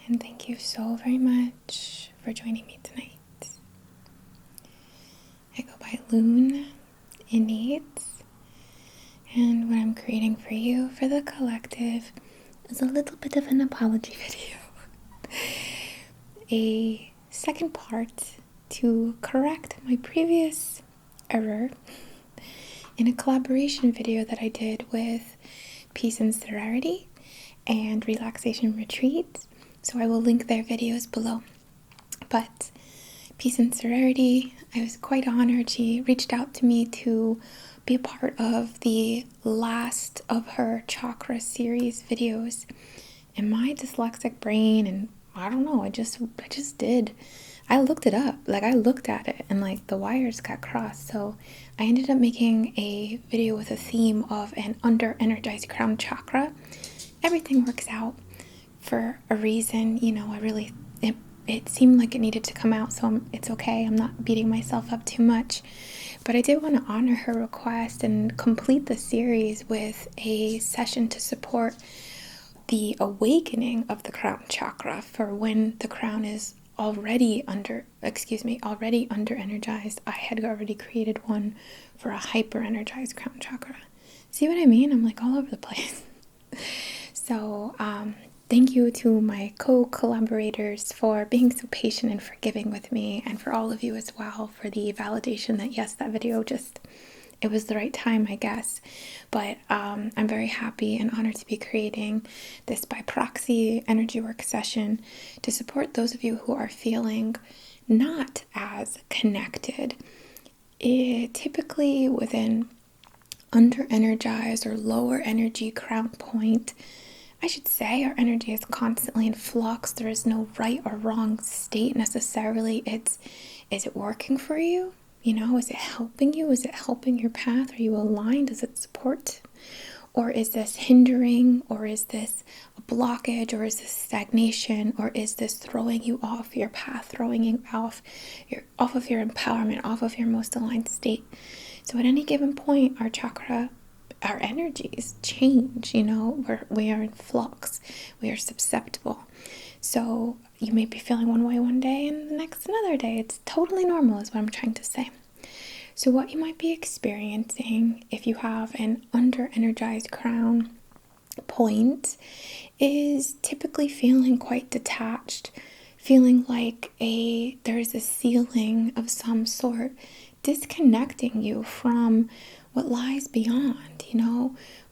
and thank you so very much for joining me tonight. I go by Loon Innate, and what I'm creating for you, for the collective, is a little bit of an apology video. A second part to correct my previous error in a collaboration video that I did with Peace and Saraity and Relaxation Retreats. So I will link their videos below. But Peace and Saraity, I was quite honored. She reached out to me to be a part of the last of her chakra series videos. And my dyslexic brain, and I don't know, I just did. I looked it up, I looked at it, and the wires got crossed. So I ended up making a video with a theme of an under-energized crown chakra. Everything works out for a reason, it seemed like it needed to come out, so it's okay. I'm not beating myself up too much. But I did want to honor her request and complete the series with a session to support the awakening of the crown chakra for when the crown is already under energized. I had already created one for a hyper energized crown chakra. See what I mean? I'm all over the place. So, thank you to my co-collaborators for being so patient and forgiving with me, and for all of you as well for the validation that yes, that video it was the right time, I guess. But I'm very happy and honored to be creating this by proxy energy work session to support those of you who are feeling not as connected. Typically within under-energized or lower energy crown point, I should say our energy is constantly in flux. There is no right or wrong state necessarily. Is it working for you? Is it helping you? Is it helping your path? Are you aligned? Does it support? Or is this hindering? Or is this a blockage? Or is this stagnation? Or is this throwing you off your path, throwing you off of your empowerment, off of your most aligned state? So at any given point, our energies change, we are in flux, we are susceptible. So you may be feeling one way one day and the next another day. It's totally normal is what I'm trying to say. So what you might be experiencing if you have an under-energized crown point is typically feeling quite detached, feeling like there's a ceiling of some sort disconnecting you from what lies beyond.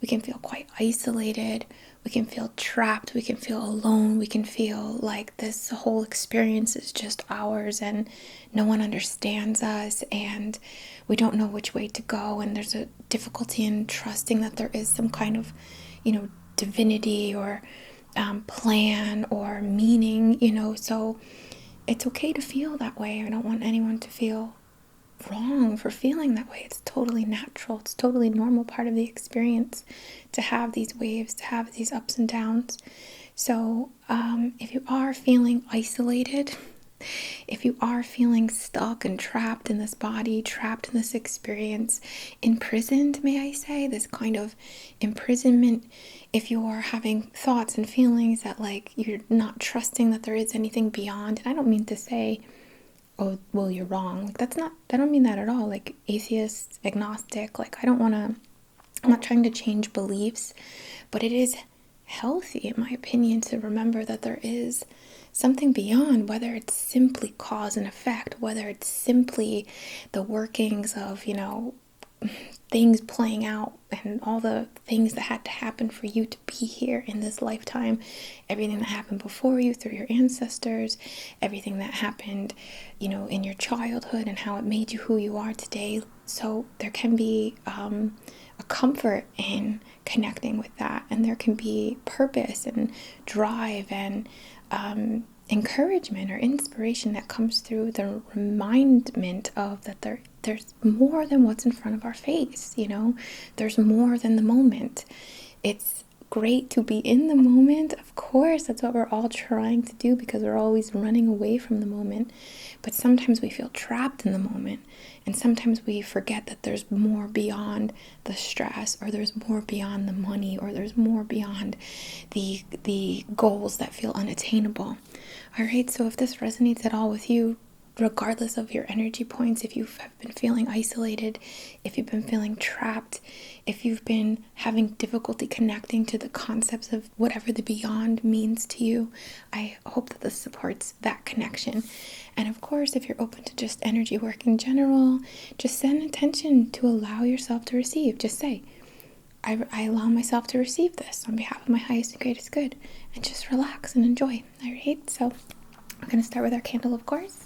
We can feel quite isolated, we can feel trapped, we can feel alone, we can feel like this whole experience is just ours and no one understands us, and we don't know which way to go, and there's a difficulty in trusting that there is some kind of divinity or plan or meaning. So it's okay to feel that way. I don't want anyone to feel wrong for feeling that way. It's totally natural. It's totally normal part of the experience to have these waves, to have these ups and downs. So if you are feeling isolated, if you are feeling stuck and trapped in this body, trapped in this experience, imprisoned, may I say, this kind of imprisonment, if you're having thoughts and feelings that you're not trusting that there is anything beyond, and I don't mean to say, oh, well, you're wrong. I don't mean that at all. Atheist, agnostic, I'm not trying to change beliefs, but it is healthy, in my opinion, to remember that there is something beyond, whether it's simply cause and effect, whether it's simply the workings of, things playing out and all the things that had to happen for you to be here in this lifetime, everything that happened before you through your ancestors, everything that happened, in your childhood and how it made you who you are today. So there can be a comfort in connecting with that, and there can be purpose and drive and encouragement or inspiration that comes through the remindment of that there's more than what's in front of our face. There's more than the moment. It's great to be in the moment. Of course, that's what we're all trying to do because we're always running away from the moment. But sometimes we feel trapped in the moment. And sometimes we forget that there's more beyond the stress, or there's more beyond the money, or there's more beyond the goals that feel unattainable. All right, so if this resonates at all with you, regardless of your energy points, if you have been feeling isolated, if you've been feeling trapped, if you've been having difficulty connecting to the concepts of whatever the beyond means to you, I hope that this supports that connection. And of course, if you're open to just energy work in general, just set an intention to allow yourself to receive. Just say, I allow myself to receive this on behalf of my highest and greatest good, and just relax and enjoy. All right, so I'm going to start with our candle, of course.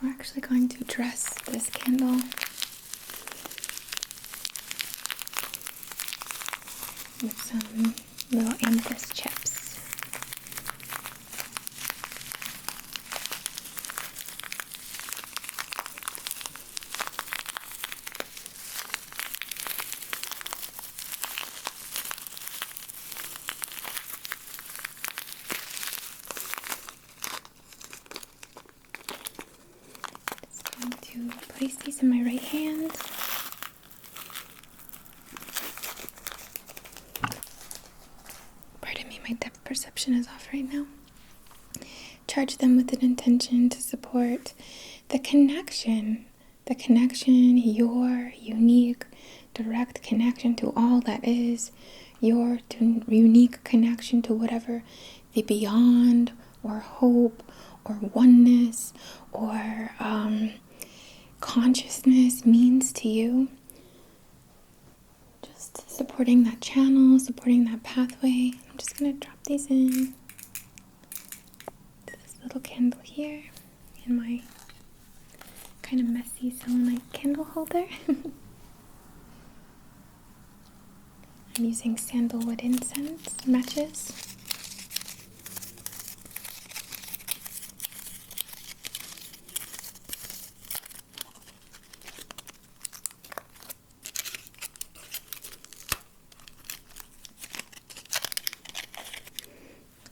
We're actually going to dress this candle with some little amethyst chips. To place these in my right hand. Pardon me, my depth perception is off right now. Charge them with an intention to support the connection, your unique, direct connection to all that is, your unique connection to whatever the beyond, or hope, or oneness, or consciousness means to you. Just supporting that channel, supporting that pathway. I'm just going to drop these in to this little candle here in my kind of messy selenite candle holder. I'm using sandalwood incense matches.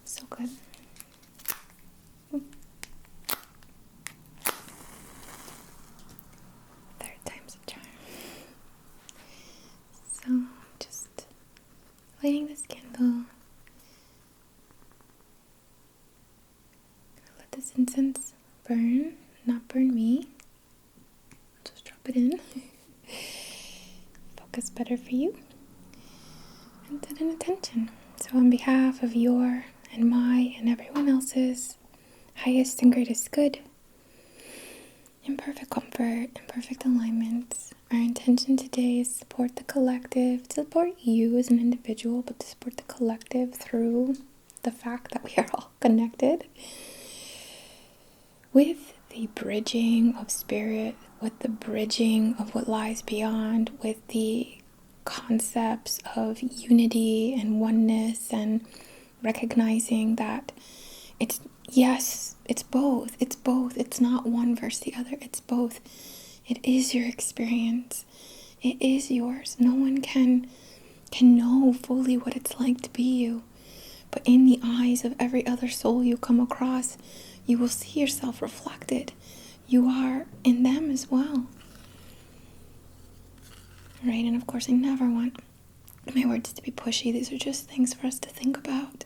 So good. Third time's a charm. So just lighting this candle. Let this incense burn, not burn me. Just drop it in. Focus better for you. And set an intention. So on behalf of your and my and everyone else's highest and greatest good, in perfect comfort, in perfect alignment, our intention today is to support the collective, to support you as an individual, but to support the collective through the fact that we are all connected, with the bridging of spirit, with the bridging of what lies beyond, with the concepts of unity and oneness, and recognizing that it's both. It's not one versus the other. It's both. It is your experience. It is yours. No one can know fully what it's like to be you. But in the eyes of every other soul you come across, you will see yourself reflected. You are in them as well. Right? And of course, I never want my words to be pushy. These are just things for us to think about.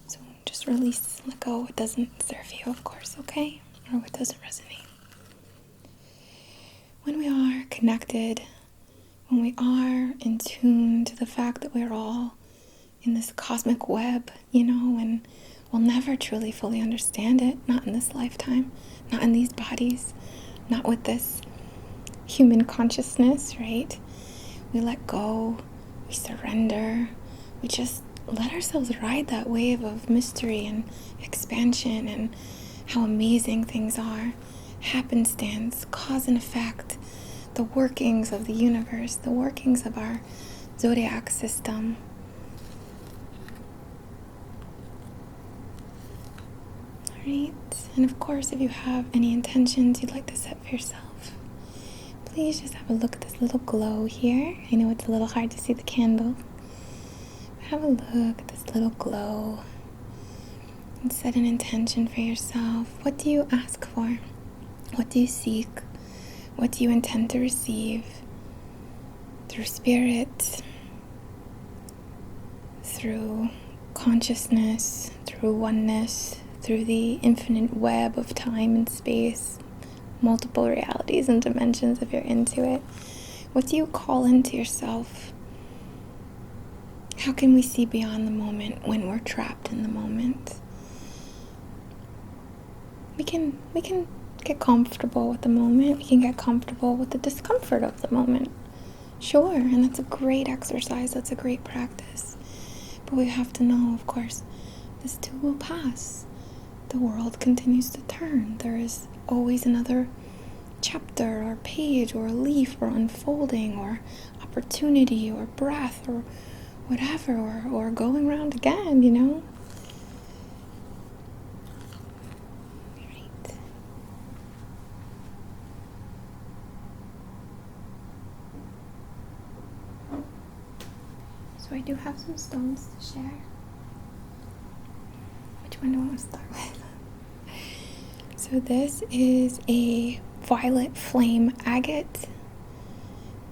So just release, let go what doesn't serve you, of course, okay? Or what doesn't resonate. When we are connected, when we are in tune to the fact that we're all in this cosmic web, and we'll never truly fully understand it, not in this lifetime, not in these bodies, not with this human consciousness, right? We let go, we surrender, we just let ourselves ride that wave of mystery and expansion and how amazing things are. Happenstance, cause and effect, the workings of the universe, the workings of our zodiac system. Alright, and of course, if you have any intentions you'd like to set for yourself, please just have a look at this little glow here. I know it's a little hard to see the candle. Have a look at this little glow and set an intention for yourself. What do you ask for? What do you seek? What do you intend to receive through spirit, through consciousness, through oneness, through the infinite web of time and space, multiple realities and dimensions if you're into it? What do you call into yourself? How can we see beyond the moment when we're trapped in the moment? We can get comfortable with the moment. We can get comfortable with the discomfort of the moment. Sure, and that's a great exercise. That's a great practice. But we have to know, of course, this too will pass. The world continues to turn. There is always another chapter or page or leaf or unfolding or opportunity or breath or whatever, or going around again, you know? Right. So I do have some stones to share. Which one do I want to start with? So this is a violet flame agate.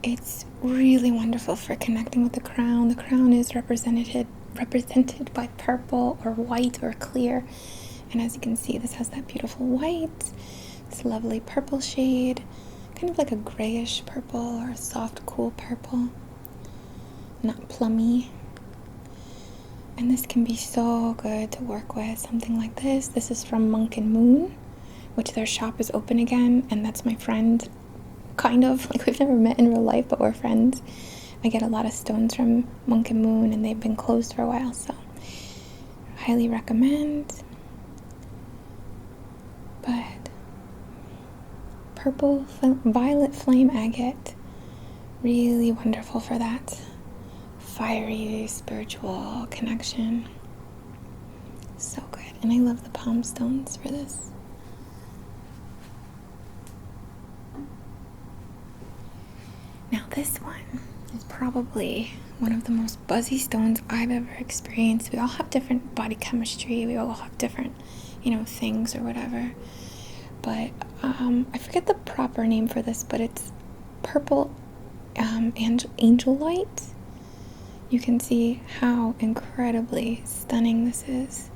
It's really wonderful for connecting with the crown. The crown is represented by purple or white or clear. And as you can see, this has that beautiful white, this lovely purple shade, kind of like a grayish purple or a soft, cool purple, not plummy. And this can be so good to work with, something like this. This is from Monk and Moon, which their shop is open again, and that's my friend. Kind of, like, we've never met in real life, but we're friends. I get a lot of stones from Monk and Moon, and they've been closed for a while, so highly recommend. But violet flame agate, really wonderful for that fiery spiritual connection. So good. And I love the palm stones for this. Now this one is probably one of the most buzzy stones I've ever experienced. We all have different body chemistry. We all have different, things or whatever. But I forget the proper name for this, but it's purple angel light. You can see how incredibly stunning this is.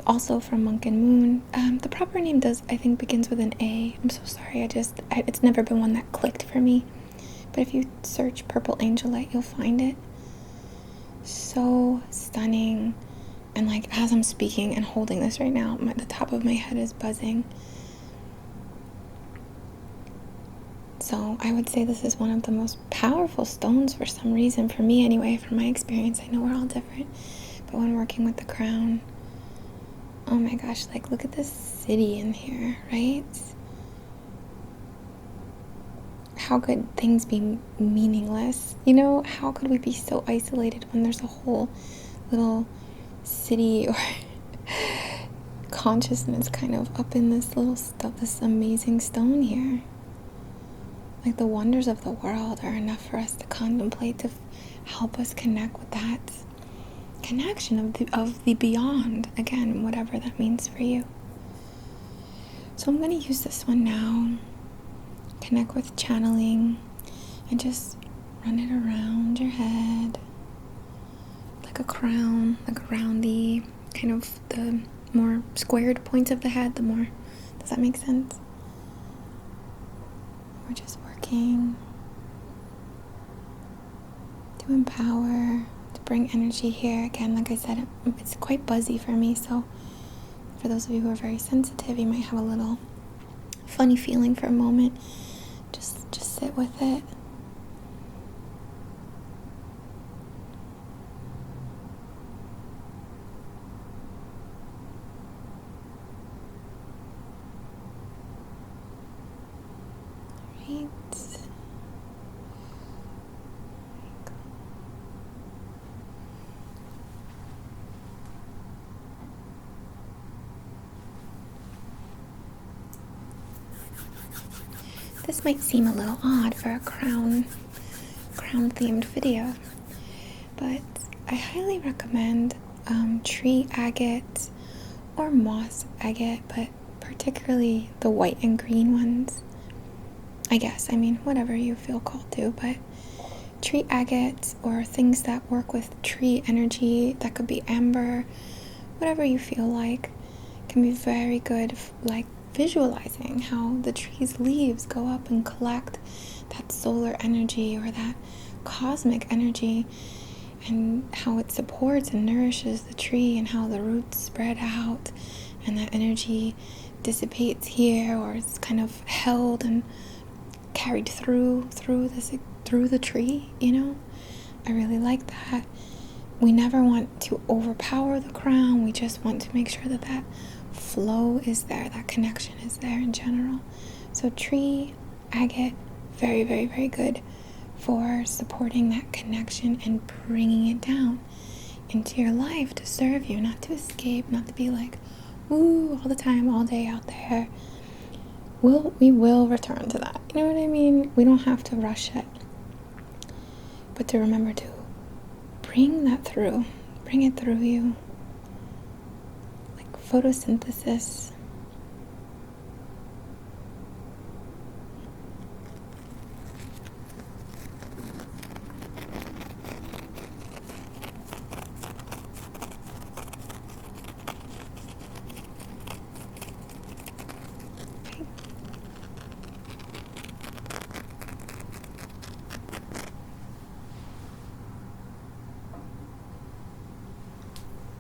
Also from Monk and Moon. The proper name I think begins with an A. I'm so sorry, it's never been one that clicked for me. But if you search purple angel light, you'll find it. So stunning. And like, as I'm speaking and holding this right now, the top of my head is buzzing. So I would say this is one of the most powerful stones for some reason, for me anyway, from my experience. I know we're all different, but when working with the crown, oh my gosh, like, look at this city in here, right? How could things be meaningless? How could we be so isolated when there's a whole little city or consciousness kind of up in this little stuff, this amazing stone here? Like, the wonders of the world are enough for us to contemplate, to help us connect with that connection of the beyond, again, whatever that means for you. So I'm going to use this one now, connect with channeling, and just run it around your head like a crown, like around the kind of the more squared points of the head, does that make sense? We're just working to empower, to bring energy here. Again, like I said, it's quite buzzy for me, so for those of you who are very sensitive, you might have a little funny feeling for a moment. Just sit with it. Right. this might seem a little odd for a crown themed video, but I highly recommend tree agate or moss agate, but particularly the white and green ones. I mean, whatever you feel called to, but tree agate or things that work with tree energy, that could be amber, whatever you feel like, can be very good, like visualizing how the tree's leaves go up and collect that solar energy or that cosmic energy, and how it supports and nourishes the tree, and how the roots spread out and that energy dissipates here, or it's kind of held and carried through the tree, you know? I really like that. We never want to overpower the crown. We just want to make sure that that flow is there, that connection is there in general. So tree agate, very, very, very good for supporting that connection and bringing it down into your life to serve you, not to escape, not to be like, woo, all the time, all day out there. We will return to that. You know what I mean? We don't have to rush it. But to remember to bring that through. Bring it through you. Like photosynthesis.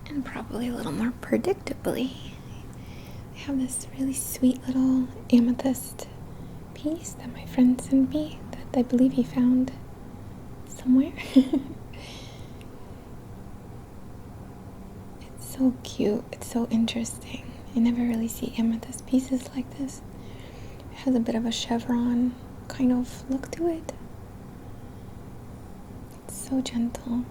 And probably a little more predictably, I have this really sweet little amethyst piece that my friend sent me that I believe he found somewhere. It's so cute. It's so interesting. I never really see amethyst pieces like this. It has a bit of a chevron kind of look to it. It's so gentle.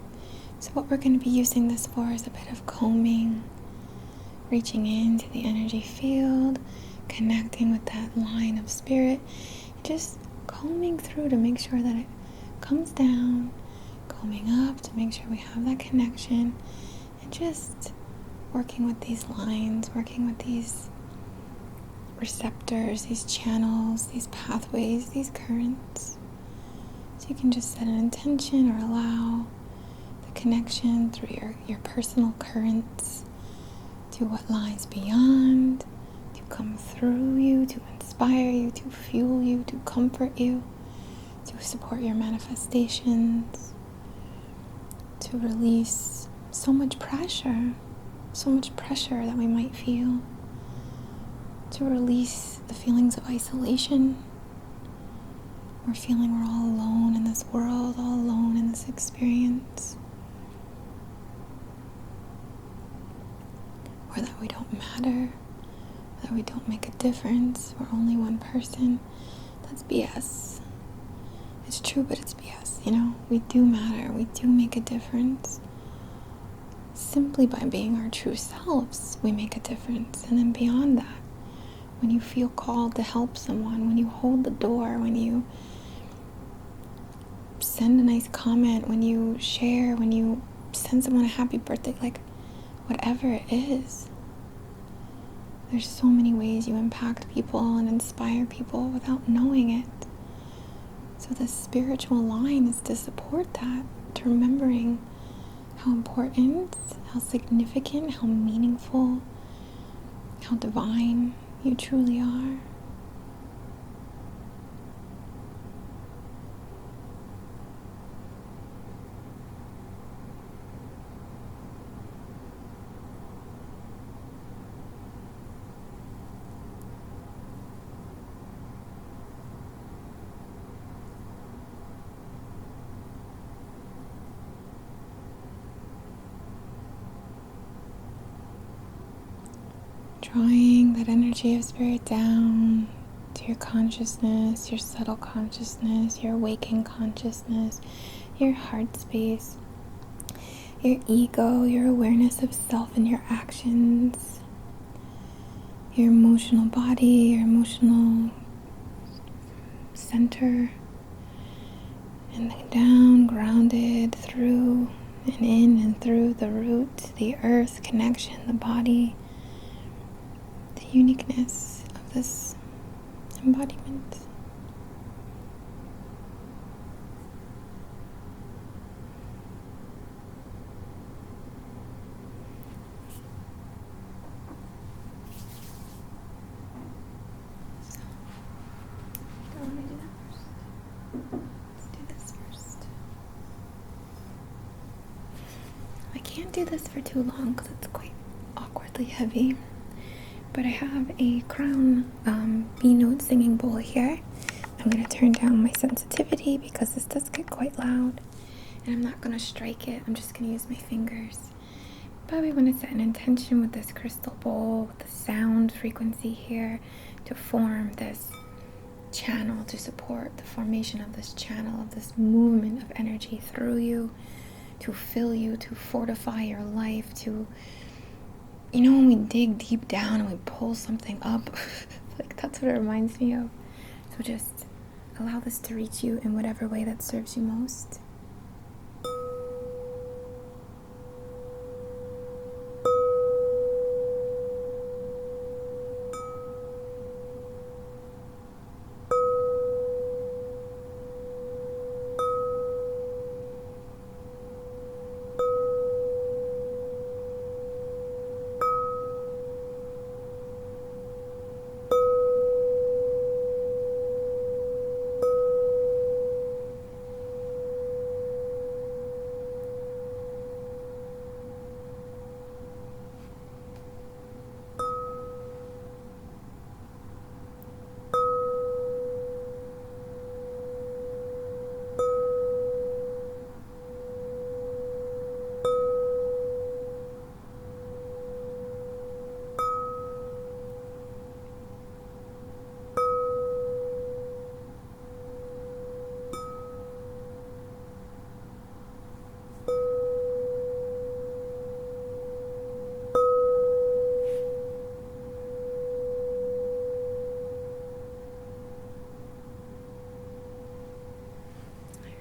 So what we're going to be using this for is a bit of combing, reaching into the energy field, connecting with that line of spirit, just combing through to make sure that it comes down, combing up to make sure we have that connection, and just working with these lines, working with these receptors, these channels, these pathways, these currents. So you can just set an intention or allow connection through your personal currents to what lies beyond, to come through you, to inspire you, to fuel you, to comfort you, to support your manifestations, to release so much pressure that we might feel, to release the feelings of isolation. We're feeling we're all alone in this world, all alone in this experience. Or that we don't matter, that we don't make a difference, we're only one person. That's BS. It's true, but it's BS, you know? We do matter, we do make a difference. Simply by being our true selves, we make a difference. And then beyond that, when you feel called to help someone, when you hold the door, when you send a nice comment, when you share, when you send someone a happy birthday, like, whatever it is, there's so many ways you impact people and inspire people without knowing it. So the spiritual line is to support that, to remembering how important, how significant, how meaningful, how divine you truly are. Drawing that energy of spirit down to your consciousness, your subtle consciousness, your waking consciousness, your heart space, your ego, your awareness of self and your actions, your emotional body, your emotional center, and then down, grounded through and in and through the root, the earth connection, the body, the uniqueness of this embodiment. I can't do this for too long because it's quite awkwardly heavy, but I have a crown B-note singing bowl here. I'm going to turn down my sensitivity because this does get quite loud, and I'm not going to strike it. I'm just going to use my fingers. But we want to set an intention with this crystal bowl, with the sound frequency here, to form this channel, to support the formation of this channel, of this movement of energy through you, to fill you, to fortify your life, to, you know, when we dig deep down and we pull something up, like that's what it reminds me of. So just allow this to reach you in whatever way that serves you most.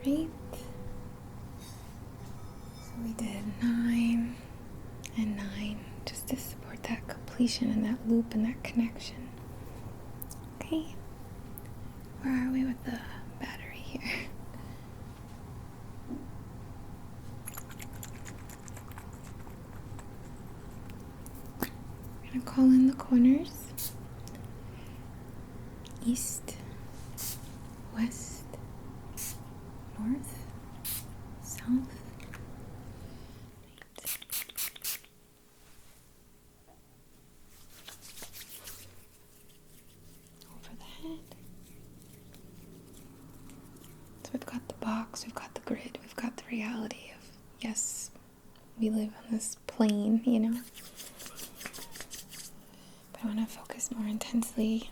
Right? So we did 9 and 9, just to support that completion and that loop and that connection. Okay, where are we with the battery here? We're gonna call in the corners: east, west, north, south. Over the head. So we've got the box, we've got the grid, we've got the reality of, yes, we live on this plane, you know. But I want to focus more intensely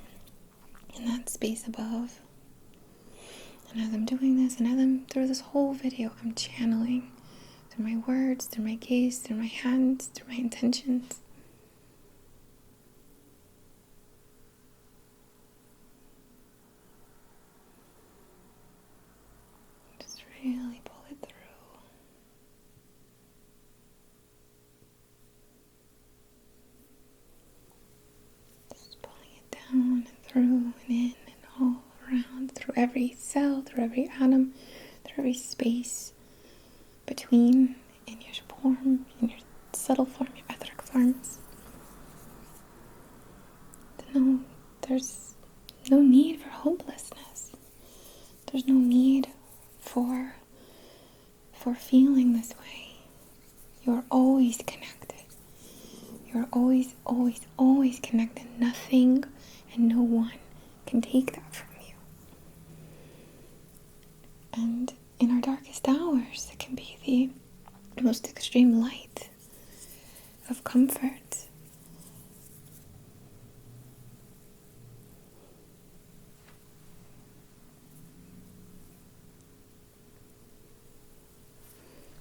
in that space above. And as I'm doing this, and as I'm through this whole video, I'm channeling through my words, through my gaze, through my hands, through my intentions. Just really pull it through. Just pulling it down and through and in and all around, through every cell, through every atom, through every space between, in your form, in your subtle form, your etheric forms. No, there's no need for hopelessness. There's no need for feeling this way. You're always connected. You're always, always, always connected. Nothing and no one can take that from you. And in our darkest hours, it can be the most extreme light of comfort.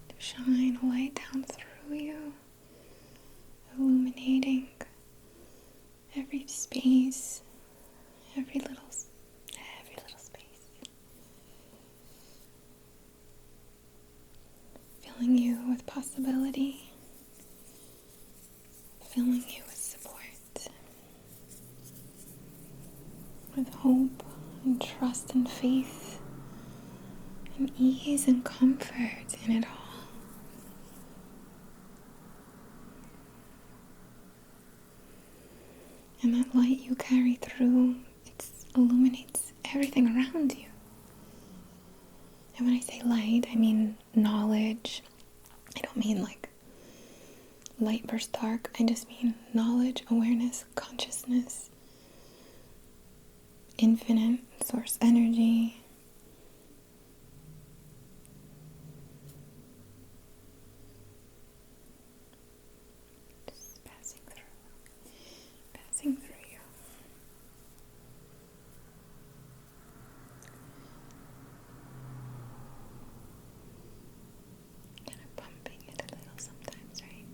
To shine a light down through you, illuminating every space, every little space. filling you with possibility, filling you with support, with hope and trust and faith and ease and comfort in it all. And that light you carry through, it illuminates everything around you. And when I say light, I mean knowledge. I don't mean like light versus dark. I just mean knowledge, awareness, consciousness, infinite source energy. Just passing through you. Kind of pumping it a little sometimes, right?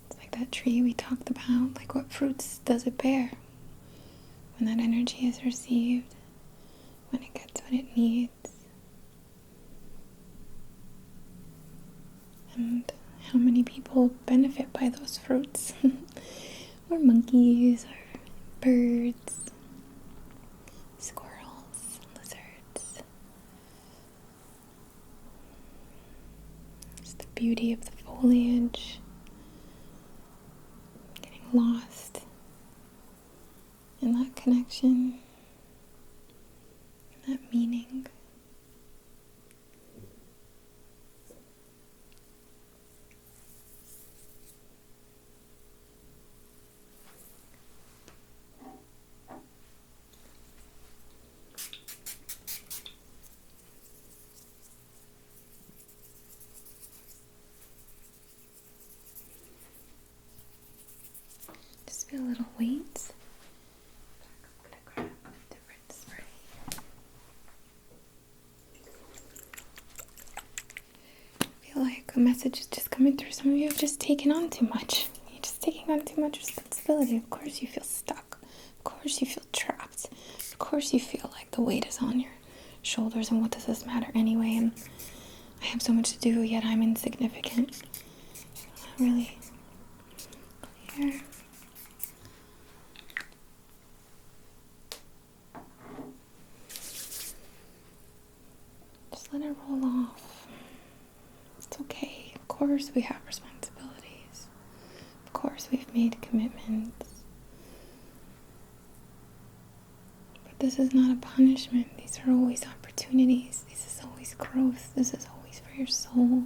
It's like that tree we talked about. Like, what fruits does it bear when that energy is received, when it gets what it needs? And how many people benefit by those fruits? Or monkeys, or birds, squirrels, lizards. It's the beauty of the foliage, getting lost in that connection, in that meaning. Just feel a little weight. I'm gonna grab a different spray. I feel like a message is just coming through. Some of you have just taken on too much. You're just taking on too much responsibility. Of course you feel stuck. Of course you feel trapped. Of course you feel like the weight is on your shoulders, and what does this matter anyway? And I have so much to do, yet I'm insignificant. Really clear. Just let it roll off. It's okay. Of course we have responsibilities. Of course we've made commitments. But this is not a punishment. These are always opportunities. This is always growth. This is always for your soul.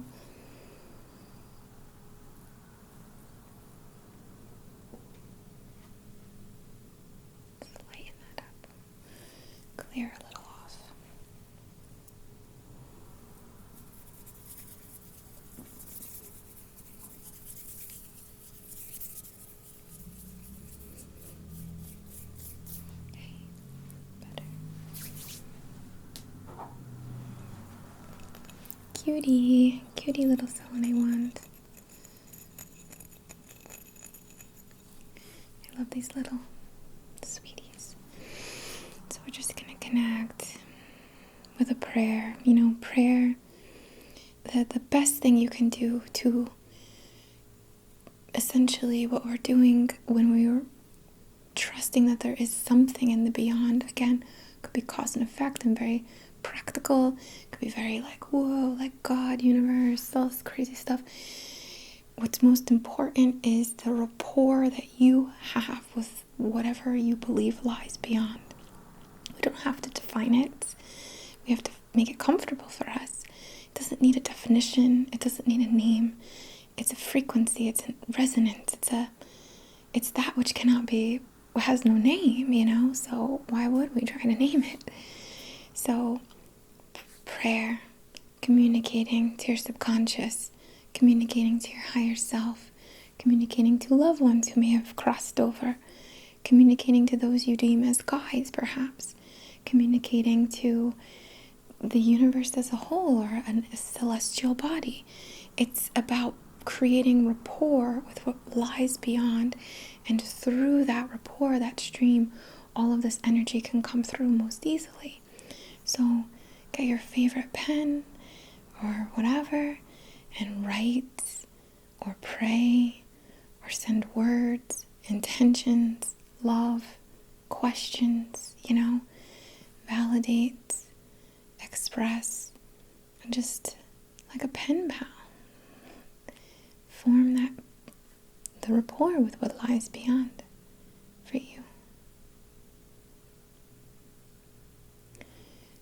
Just lighten that up. Clear a little off. Okay, better. Cutie little selenite wand. I love these little sweeties. So we're just gonna connect with a prayer. You know, prayer, the best thing you can do to essentially what we're doing when we're trusting that there is something in the beyond, again, could be cause and effect and very practical, could be very like, whoa, like God, universe, all this crazy stuff. What's most important is the rapport that you have with whatever you believe lies beyond. We don't have to define it. We have to make it comfortable for us. It doesn't need a definition. It doesn't need a name. It's a frequency. It's a resonance. It's that which cannot be, has no name, you know? So why would we try to name it? So prayer, communicating to your subconscious, communicating to your higher self, communicating to loved ones who may have crossed over, communicating to those you deem as guides, perhaps, communicating to the universe as a whole or a celestial body. It's about creating rapport with what lies beyond, and through that rapport, that stream, all of this energy can come through most easily. So get your favorite pen or whatever and write or pray or send words, intentions, love, questions, validate, express, and just like a pen pal, form the rapport with what lies beyond for you.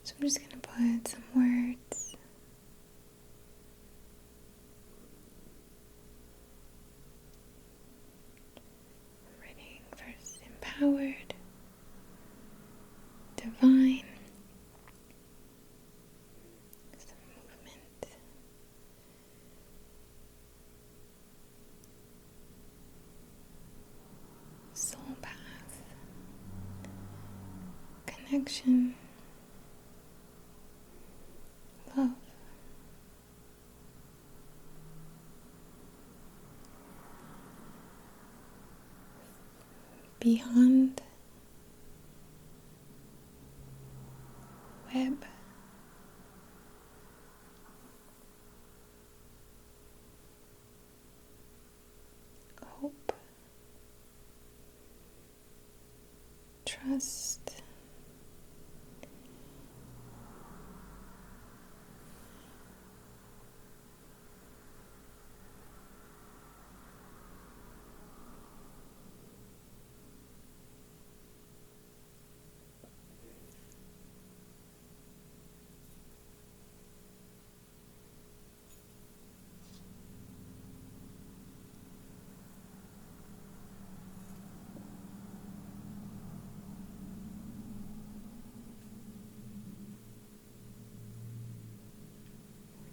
So I'm just going to put some words. I'm writing first empowered, divine, some movement, soul path, connection, love, beyond, web, hope, trust,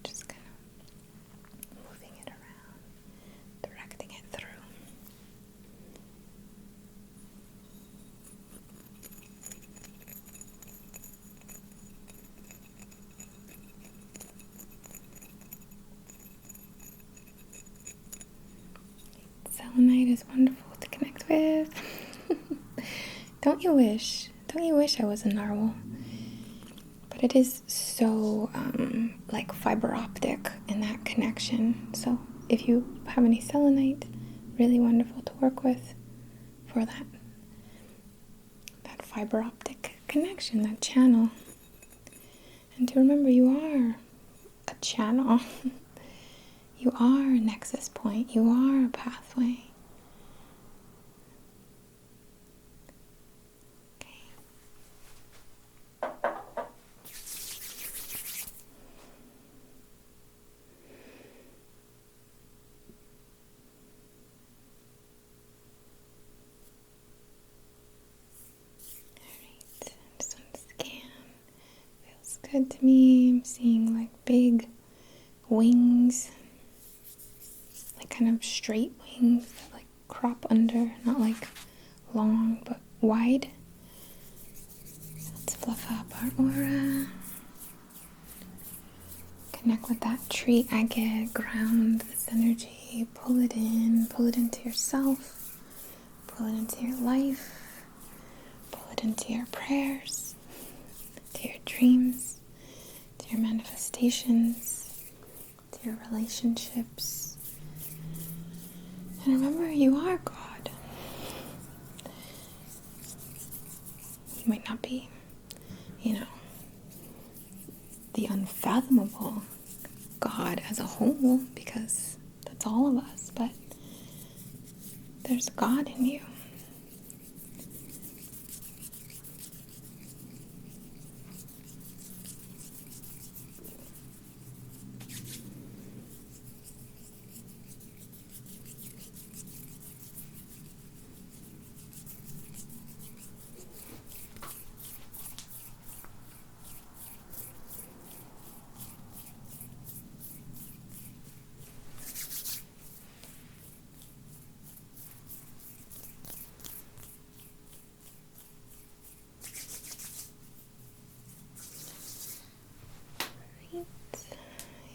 just kind of moving it around, directing it through. Selenite is wonderful to connect with. Don't you wish? Don't you wish I was a narwhal? But it is so like fiber optic in that connection. So if you have any selenite, really wonderful to work with for that fiber optic connection, that channel. And to remember you are a channel. You are a nexus point. You are a pathway. Good to me. I'm seeing like big wings, like kind of straight wings that like crop under, not like long but wide. Let's fluff up our aura. Connect with that tree agate, ground this energy, pull it in, pull it into yourself, pull it into your life, pull it into your prayers, to your dreams, to your manifestations, to your relationships. And remember, you are God. You might not be, the unfathomable God as a whole, because that's all of us, but there's God in you.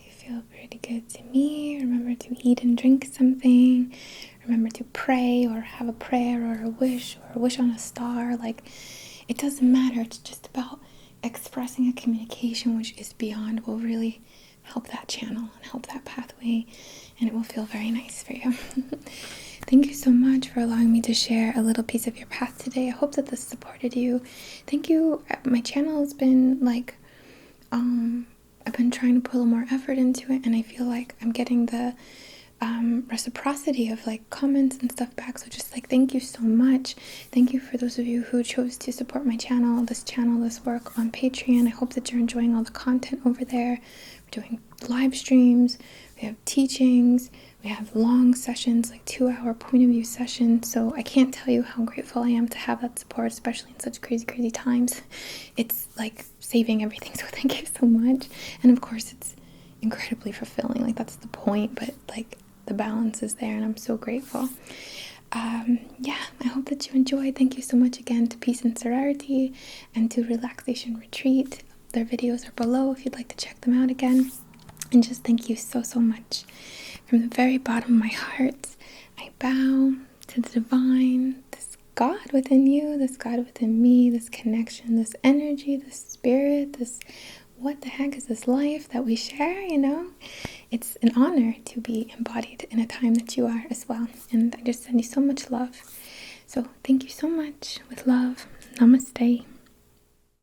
Feel pretty good to me. Remember to eat and drink something. Remember to pray or have a prayer or a wish on a star. Like, it doesn't matter. It's just about expressing a communication which is beyond will really help that channel and help that pathway, and it will feel very nice for you. Thank you so much for allowing me to share a little piece of your path today. I hope that this supported you. Thank you. My channel has been like, I've been trying to put a little more effort into it, and I feel like I'm getting the reciprocity of like comments and stuff back. So just like, thank you so much. Thank you for those of you who chose to support my channel, this work on Patreon. I hope that you're enjoying all the content over there. We're doing live streams, we have teachings, we have long sessions, like 2-hour point of view sessions. So I can't tell you how grateful I am to have that support, especially in such crazy times. It's like saving everything. So thank you so much. And of course it's incredibly fulfilling. Like, that's the point, but like the balance is there, and I'm so grateful. Yeah, I hope that you enjoyed. Thank you so much again to Peace and Saraity and to Relaxation Retreat. Their videos are below if you'd like to check them out again. And just thank you so much. From the very bottom of my heart, I bow to the divine, this God within you, this God within me, this connection, this energy, this spirit, this what the heck is this life that we share, you know? It's an honor to be embodied in a time that you are as well. And I just send you so much love. So thank you so much. With love, namaste.